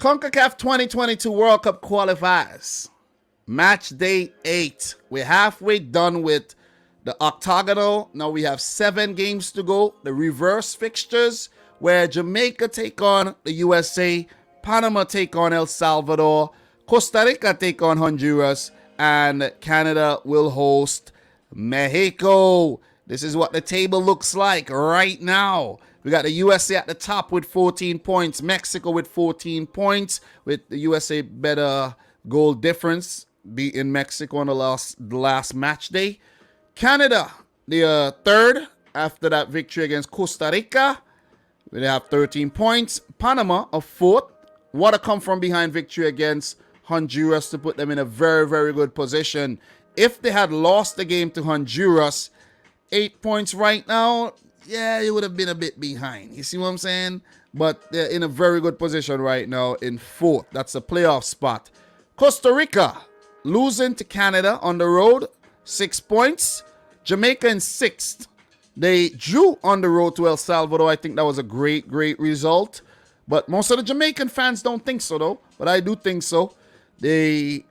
CONCACAF 2022 World Cup qualifiers. Match day 8. We're halfway done with the octagonal. Now we have 7 games to go. The reverse fixtures where Jamaica take on the USA, Panama take on El Salvador, Costa Rica take on Honduras, and Canada will host Mexico. This is what the table looks like right now. We got the USA at the top with 14 points, Mexico with 14 points, with the USA better goal difference beating Mexico on the last match day. Canada, the third after that victory against Costa Rica. They have 13 points. Panama, a fourth. What a come from behind victory against Honduras to put them in a very, very good position. If they had lost the game to Honduras, 8 points right now, yeah, it would have been a bit behind. You see what I'm saying? But they're in a very good position right now in fourth. That's a playoff spot. Costa Rica losing to Canada on the road, 6 points. Jamaica in sixth. They drew on the road to El Salvador. I think that was a great, great result. But most of the Jamaican fans don't think so, though. But I do think so. They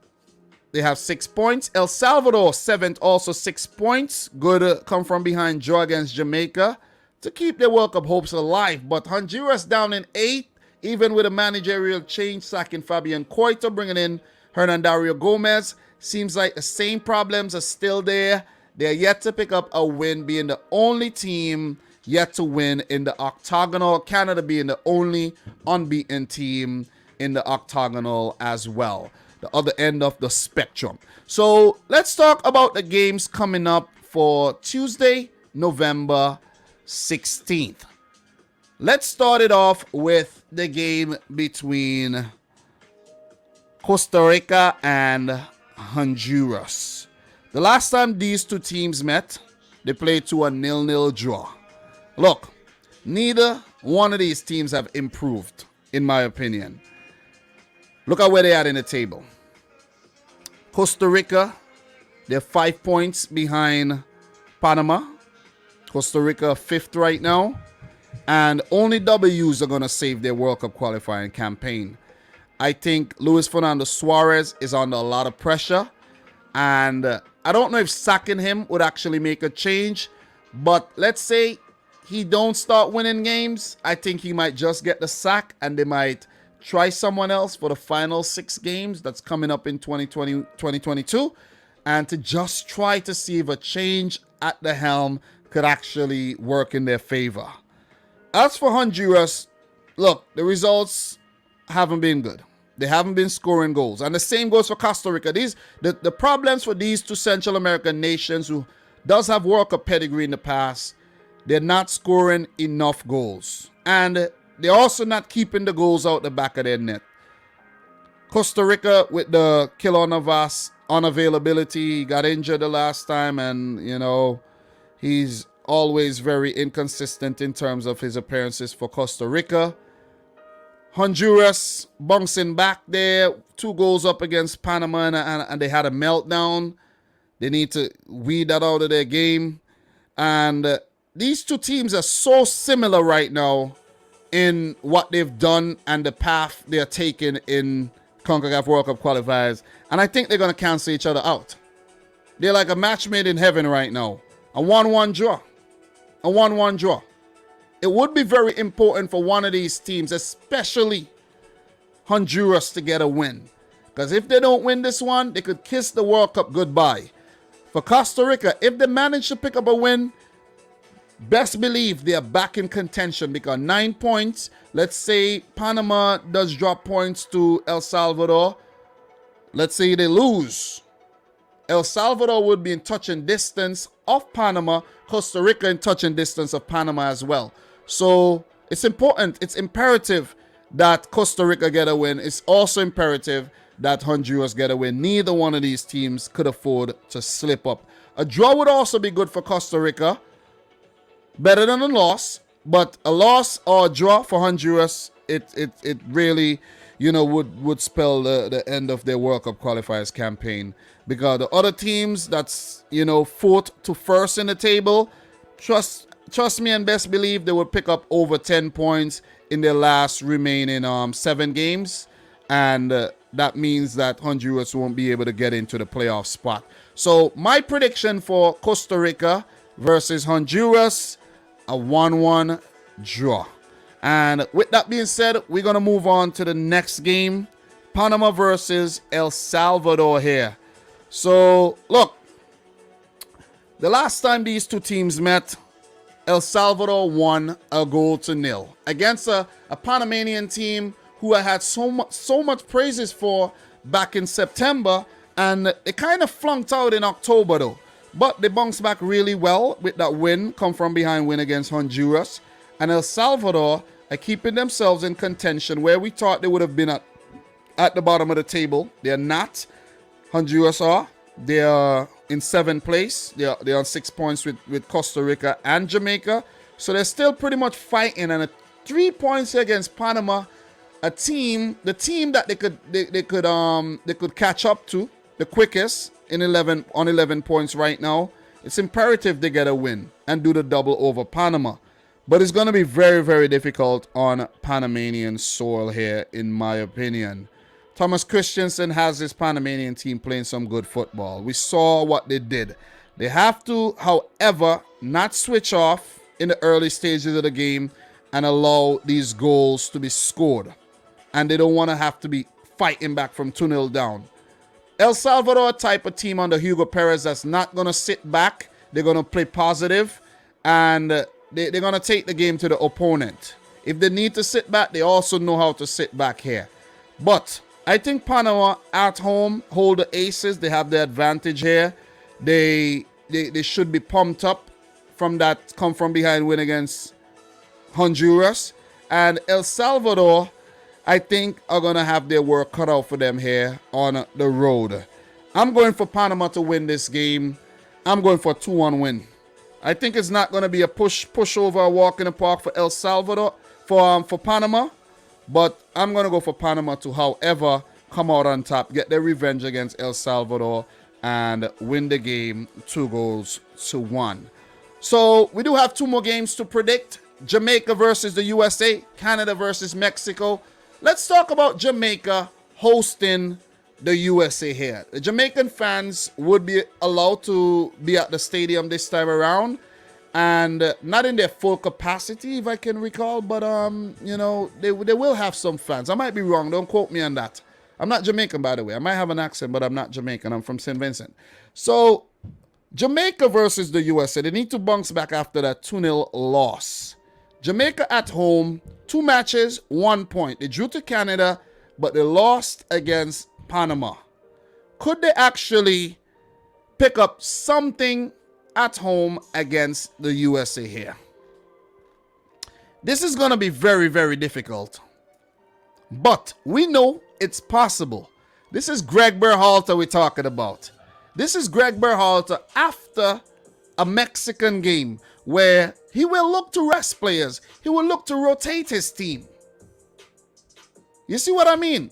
have 6 points. El Salvador, 7th, also 6 points. Good come from behind draw against Jamaica to keep their World Cup hopes alive. But Honduras down in 8th, even with a managerial change, sacking Fabian Coito, bringing in Hernandario Gomez. Seems like the same problems are still there. They're yet to pick up a win, being the only team yet to win in the octagonal. Canada being the only unbeaten team in the octagonal as well. The other end of the spectrum. So let's talk about the games coming up for Tuesday, November 16th. Let's start it off with the game between Costa Rica and Honduras. The last time these two teams met, they played to a 0-0 draw. Look, neither one of these teams have improved, in my opinion. Look at where they are in the table. Costa Rica, they're 5 points behind Panama. Costa Rica 5th right now. And only W's are going to save their World Cup qualifying campaign. I think Luis Fernando Suarez is under a lot of pressure. And I don't know if sacking him would actually make a change. But let's say he don't start winning games. I think he might just get the sack and they might try someone else for the final 6 games that's coming up in 2022. And to just try to see if a change at the helm could actually work in their favor. As for Honduras, look, the results haven't been good. They haven't been scoring goals. And the same goes for Costa Rica. The problems for these two Central American nations who does have World Cup pedigree in the past, they're not scoring enough goals. And they're also not keeping the goals out the back of their net. Costa Rica with the Keylor Navas unavailability, he got injured the last time and, you know, he's always very inconsistent in terms of his appearances for Costa Rica. Honduras bouncing back there, 2 goals up against Panama and they had a meltdown. They need to weed that out of their game. And these two teams are so similar right now in what they've done and the path they're taking in CONCACAF World Cup qualifiers. And I think they're going to cancel each other out. They're like a match made in heaven right now. A 1-1 draw. A 1-1 draw. It would be very important for one of these teams, especially Honduras, to get a win. Because if they don't win this one, they could kiss the World Cup goodbye. For Costa Rica, if they manage to pick up a win, best believe they are back in contention because 9 points. Let's say Panama does drop points to El Salvador. Let's say they lose. El Salvador would be in touching distance of Panama. Costa Rica in touching distance of Panama as well. So it's important. It's imperative that Costa Rica get a win. It's also imperative that Honduras get a win. Neither one of these teams could afford to slip up. A draw would also be good for Costa Rica. Better than a loss. But a loss or a draw for Honduras, it really, you know, would spell the end of their World Cup qualifiers campaign. Because the other teams that's, you know, 4th to 1st in the table, trust me and best believe they would pick up over 10 points in their last remaining 7 games. and that means that Honduras won't be able to get into the playoff spot. So my prediction for Costa Rica versus Honduras, a 1-1 draw. And with that being said, we're going to move on to the next game, Panama versus El Salvador here. So look, the last time these two teams met, El Salvador won 1-0 against a Panamanian team who I had so much praises for back in September, and it kind of flunked out in October though. But they bounced back really well with that win, come from behind win against Honduras. And El Salvador are keeping themselves in contention where we thought they would have been at the bottom of the table. They're not. Honduras are. They are in 7th place. They're on 6 points with Costa Rica and Jamaica. So they're still pretty much fighting. And 3 points against Panama, the team that they could catch up to the quickest on 11 points right now. It's imperative they get a win and do the double over Panama. But it's going to be very, very difficult on Panamanian soil here, in my opinion. Thomas Christensen has his Panamanian team playing some good football. We saw what they did. They have to, however, not switch off in the early stages of the game and allow these goals to be scored. And they don't want to have to be fighting back from 2-0 down. El Salvador type of team under Hugo Perez that's not going to sit back. They're going to play positive, and they're going to take the game to the opponent. If they need to sit back, they also know how to sit back here. But I think Panama at home hold the aces. They have the advantage here. They should be pumped up from that come from behind win against Honduras. And El Salvador, I think, are going to have their work cut out for them here on the road. I'm going for Panama to win this game. I'm going for a 2-1 win. I think it's not going to be a pushover, walk in the park for El Salvador, for Panama. But I'm going to go for Panama to, however, come out on top, get their revenge against El Salvador, and win the game 2-1. So we do have 2 more games to predict. Jamaica versus the USA, Canada versus Mexico. Let's talk about Jamaica hosting the USA here. The Jamaican fans would be allowed to be at the stadium this time around, and not in their full capacity, if I can recall, but you know, they will have some fans. I might be wrong, don't quote me on that. I'm not Jamaican, by the way. I might have an accent, but I'm not Jamaican. I'm from St. Vincent. So Jamaica versus the USA, they need to bounce back after that 2-0 loss. Jamaica at home, 2 matches, 1 point. They drew to Canada, but they lost against Panama. Could they actually pick up something at home against the USA here? This is going to be very, very difficult. But we know it's possible. This is Greg Berhalter we're talking about. This is Greg Berhalter after a Mexican game where he will look to rest players. He will look to rotate his team. You see what I mean?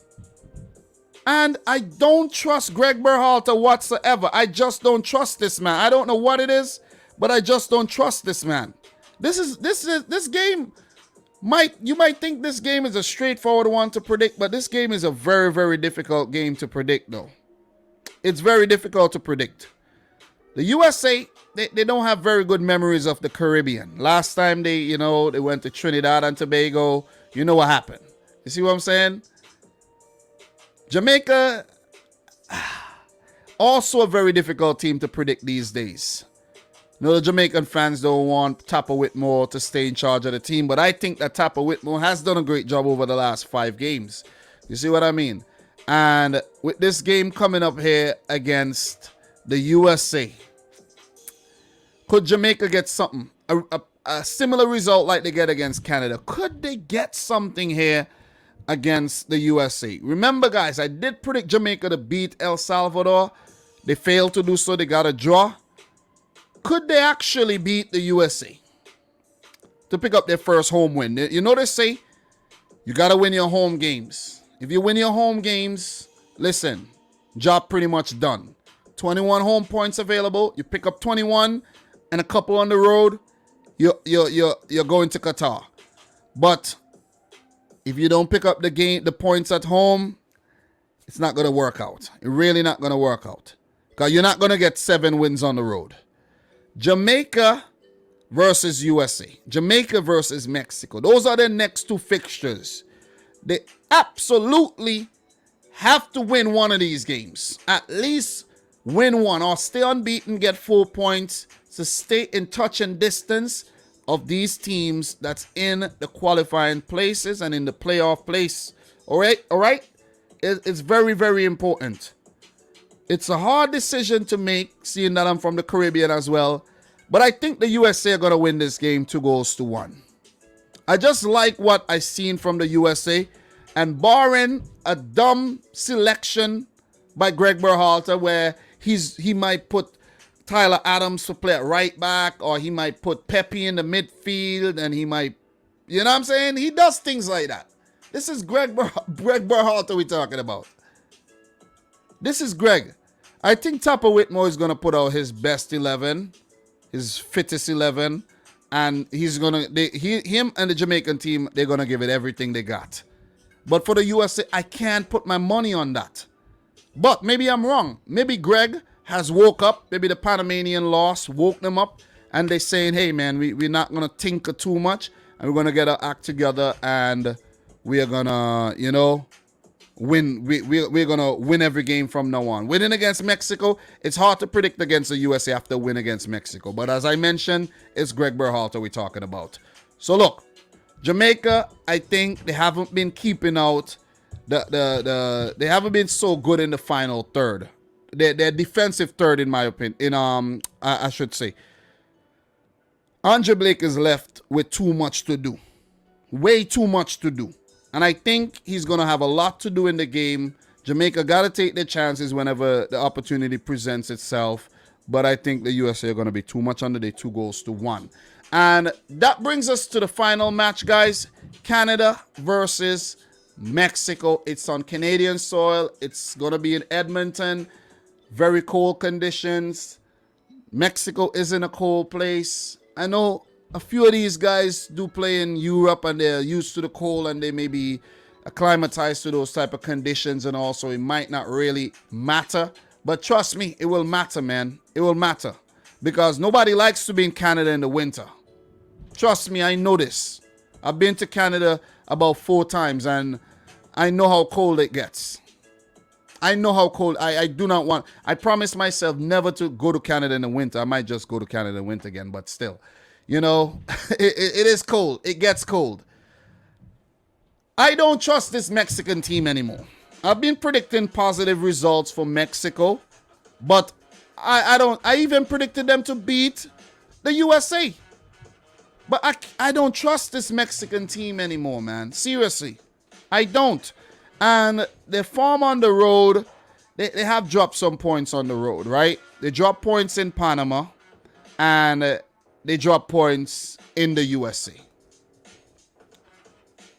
And I don't trust Greg Berhalter whatsoever. I just don't trust this man. I don't know what it is, but I just don't trust this man. This game you might think this game is a straightforward one to predict, but this game is a very, very difficult game to predict though. It's very difficult to predict. The USA, they don't have very good memories of the Caribbean. Last time they went to Trinidad and Tobago, you know what happened. You see what I'm saying? Jamaica, also a very difficult team to predict these days. The Jamaican fans don't want Tapper Whitmore to stay in charge of the team, but I think that Tapper Whitmore has done a great job over the last 5 games. You see what I mean? And with this game coming up here against the USA, could Jamaica get something? A similar result like they get against Canada. Could they get something here against the USA? Remember, guys, I did predict Jamaica to beat El Salvador. They failed to do so. They got a draw. Could they actually beat the USA to pick up their first home win? You know they say you got to win your home games. If you win your home games, listen, job pretty much done. 21 home points available. You pick up 21 and a couple on the road, you're going to Qatar. But if you don't pick up the points at home, It's not going to work out. It's really not going to work out. Because you're not going to get 7 wins on the road. Jamaica versus USA. Jamaica versus Mexico. Those are the next 2 fixtures. They absolutely have to win one of these games. At least win one or stay unbeaten, get 4 points to stay in touch and distance of these teams that's in the qualifying places and in the playoff place. All right? It's very, very important. It's a hard decision to make, seeing that I'm from the Caribbean as well. But I think the USA are going to win this game 2-1. I just like what I seen from the USA. And barring a dumb selection by Greg Berhalter where he might put Tyler Adams to play at right back, or he might put Pepe in the midfield, and he might, you know what I'm saying? He does things like that. This is Greg Berhalter we're talking about. This is Greg. I think Tapa Whitmore is going to put out his best 11, his fittest 11, and he's going to, him and the Jamaican team, they're going to give it everything they got. But for the USA, I can't put my money on that. But maybe I'm wrong. Maybe Greg has woke up. Maybe the Panamanian loss woke them up. And they're saying, hey, man, we're not going to tinker too much. And we're going to get our act together. And we are going to, you know, win. We're going to win every game from now on. Winning against Mexico, it's hard to predict against the USA after win against Mexico. But as I mentioned, it's Greg Berhalter we're talking about. So look. Jamaica, I think they haven't been keeping out they haven't been so good in the final third. They're defensive third, in my opinion. I should say. Andre Blake is left with too much to do. Way too much to do. And I think he's going to have a lot to do in the game. Jamaica got to take their chances whenever the opportunity presents itself. But I think the USA are going to be too much under. They're 2-1. And that brings us to the final match, guys. Canada versus Mexico. It's on Canadian soil. It's going to be in Edmonton. Very cold conditions. Mexico is in a cold place. I know a few of these guys do play in Europe and they're used to the cold and they may be acclimatized to those type of conditions and also it might not really matter. But trust me, it will matter, man. It will matter. Because nobody likes to be in Canada in the winter. Trust me, I know this. I've been to Canada about 4 times and I know how cold it gets. I know how cold. I do not want. I promised myself never to go to Canada in the winter. I might just go to Canada in the winter again, but still. You know, it is cold. It gets cold. I don't trust this Mexican team anymore. I've been predicting positive results for Mexico, but I even predicted them to beat the USA. But I don't trust this Mexican team anymore, man. Seriously. I don't. And their form on the road, they have dropped some points on the road, right? They dropped points in Panama. And they dropped points in the USA.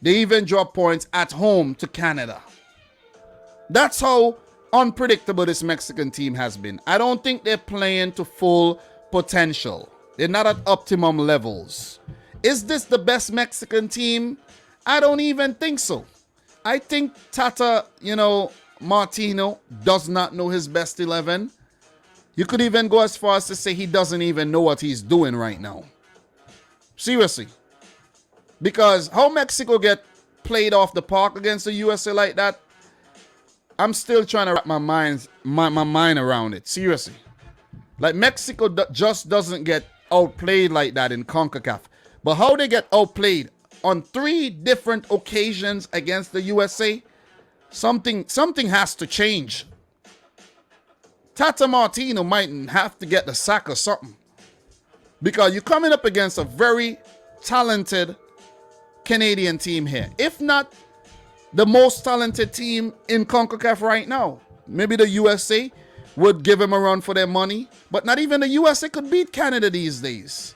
They even dropped points at home to Canada. That's how unpredictable this Mexican team has been. I don't think they're playing to full potential. They're not at optimum levels. Is this the best Mexican team? I don't even think so. I think Tata, Martino does not know his best 11. You could even go as far as to say he doesn't even know what he's doing right now. Seriously. Because how Mexico get played off the park against the USA like that, I'm still trying to wrap my mind around it. Seriously. Like Mexico just doesn't get outplayed like that in CONCACAF. But how they get outplayed on 3 different occasions against the USA, something has to change. Tata Martino might have to get the sack or something. Because you're coming up against a very talented Canadian team here. If not the most talented team in CONCACAF right now. Maybe the USA would give them a run for their money. But not even the USA could beat Canada these days.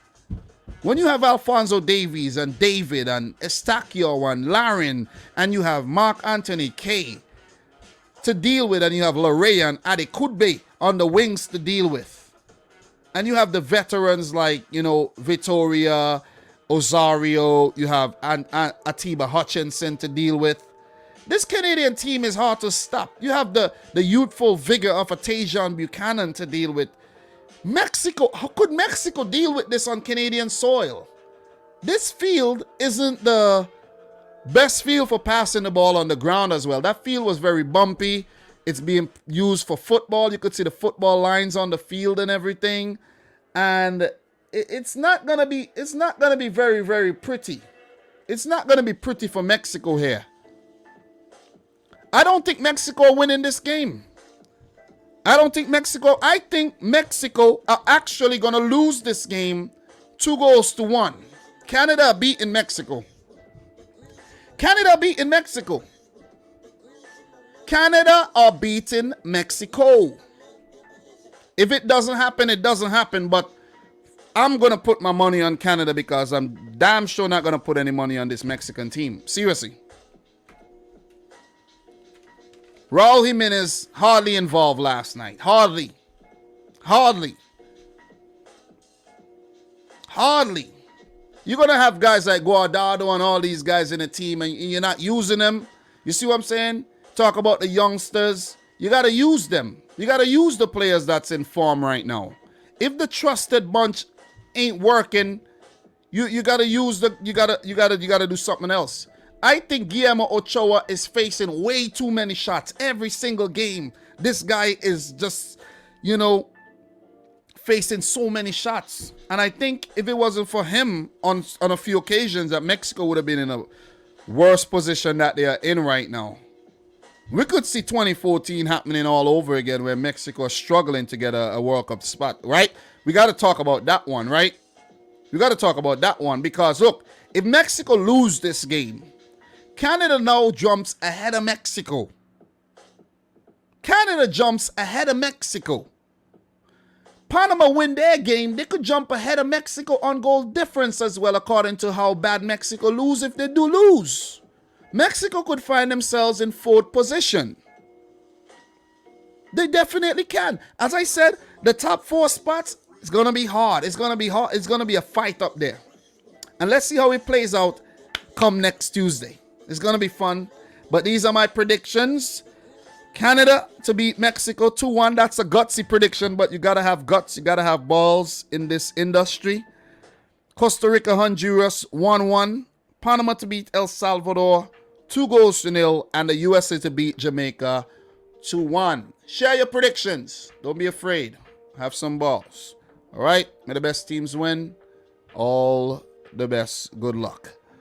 When you have Alphonso Davies and David and Estacio and Larin and you have Mark Anthony Kay to deal with and you have Larea and Adekudbe on the wings to deal with. And you have the veterans like, Vittoria, Osario, you have Atiba Hutchinson to deal with. This Canadian team is hard to stop. You have the youthful vigor of a Tajon Buchanan to deal with. Mexico, how could Mexico deal with this on Canadian soil? This field isn't the best field for passing the ball on the ground as well. That field was very bumpy. It's being used for football. You could see the football lines on the field and everything. And it's not gonna be very, very pretty. It's not gonna be pretty for Mexico here. I don't think Mexico are winning this game. I think Mexico are actually gonna lose this game 2-1. Canada beating Mexico. Canada beating Mexico. Canada are beating Mexico. If it doesn't happen, it doesn't happen. But I'm going to put my money on Canada because I'm damn sure not going to put any money on this Mexican team. Seriously. Raul Jimenez hardly involved last night. Hardly. You're going to have guys like Guardado and all these guys in the team and you're not using them. You see what I'm saying? Talk about the youngsters. You got to use them. You got to use the players that's in form right now. If the trusted bunch ain't working, you got to use the you got to do something else. I think Guillermo Ochoa is facing way too many shots every single game. This guy is just, facing so many shots. And I think if it wasn't for him on a few occasions, that Mexico would have been in a worse position that they are in right now. We could see 2014 happening all over again where Mexico is struggling to get a World Cup spot, right? We got to talk about that one, right? We got to talk about that one because, look, if Mexico lose this game, Canada now jumps ahead of Mexico. Canada jumps ahead of Mexico. Panama win their game, they could jump ahead of Mexico on goal difference as well, according to how bad Mexico lose if they do lose. Mexico could find themselves in 4th position. They definitely can. As I said, the top 4 spots, it's going to be hard. It's going to be hard. It's going to be a fight up there. And let's see how it plays out come next Tuesday. It's going to be fun. But these are my predictions. Canada to beat Mexico 2-1. That's a gutsy prediction, but you got to have guts. You got to have balls in this industry. Costa Rica, Honduras 1-1. Panama to beat El Salvador 2-0. And the USA to beat Jamaica 2-1. Share your predictions. Don't be afraid. Have some balls. All right. May the best teams win. All the best. Good luck.